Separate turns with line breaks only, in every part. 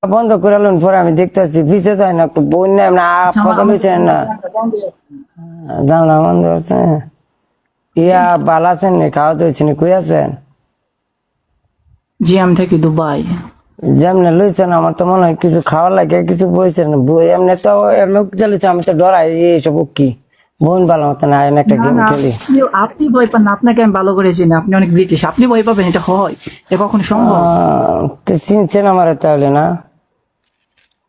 বন্ধ করে আলুন পরে আমি দেখতেছি পিছে যায় না একটু বন্যা না কথা বলছেন না জানলা বন্ধ আছে ইয়া ভালো আছেন নি খাওয়া দিয়েছেন কই আছেন
জি আমি থাকি দুবাই।
যেমনে লইছেন আমার তো মনে হয় কিছু খাওয়ার লাগে কিছু বইছেন বই এমনি তো এমনি চালিয়েছে আমি তো ডরাই এইসব কি বোন ভালো মতো না একটা
না
গেম
না
খেলি
আপনি ভয় পান না, আপনাকে আমি ভালো করে চিনি, আপনি অনেক ব্রিটিশ, আপনি ভয় পাবেন এটা হয়? এটা কখন সম্ভব?
তো চিনছেন আমার তাহলে না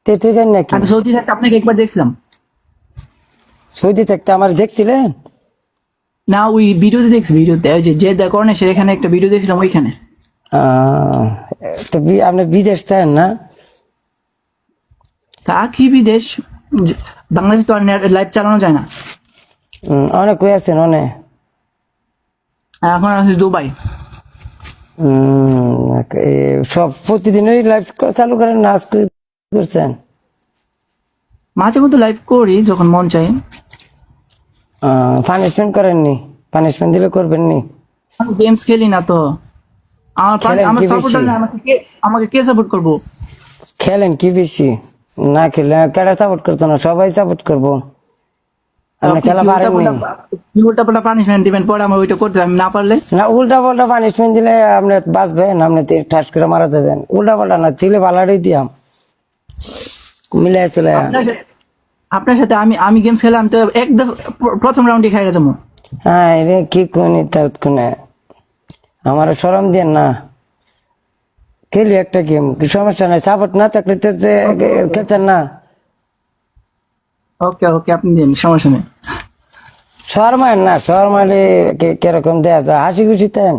তুই কেন নাকি
আমি সৌদি থাকতে আপনাকে একবার দেখছিলাম।
সৌদি থাকতে আমার দেখছিলেন
না ওই ভিডিওতে দেখছি, ভিডিওতে ওই যে দেখনে সেখানে একটা ভিডিও দেখছিলাম ওইখানে।
তো আপনি বিদেশ থাকেন না
তা কি বিদেশ, বাংলাদেশে তো আর লাইভ চালানো যায় না।
অনেক কই আছেন অনেক
এখন আছি দুবাই।
সব প্রতিদিনই লাইভ চালু করেন না আজকে করছেন
মাঝে মধ্যে লাইভ করি যখন মন চাই।
পানিশমেন্ট করেননি পানিশমেন্ট দিলে করবেন নি
আমি গেমস খেলি না তো।
খেলেন
আমার
কি
সাপোর্টার
বেশি?
না, আমাকে কে সাপোর্ট করবো?
খেলেন কি বেশি না খেলে কেটা সাপোর্ট করতো না সবাই সাপোর্ট করবো আপনি খেলা পারেননি
উল্টা পাল্টা পানিশমেন্ট দিবেন, পরে আমার ওইটা করতে হবে, আমি না পারলে।
না উল্টা পাল্টা পানিশমেন্ট দিলে আপনি বাঁচবেন আপনি ঠাস করে মারা দেবেন উল্টা পাল্টা না দিলে ভালোটাই দিয়াম মিলাই চলে
আপনার সাথে আমি গেমস খেলে আমি তো একদম প্রথম রাউন্ডে খাই যাবো।
হ্যাঁ রে কি কোনি তার কোনে আমার সরম দেন না খেলি একটা গেম সমস্যা নাই সাপোর্ট না থাকলে খেতেন না
ওকে ওকে আপনি দিন, সমস্যা নেই।
শর্মায় না শর্মালে কিরকম দেয়া যায় হাসি খুশি তেন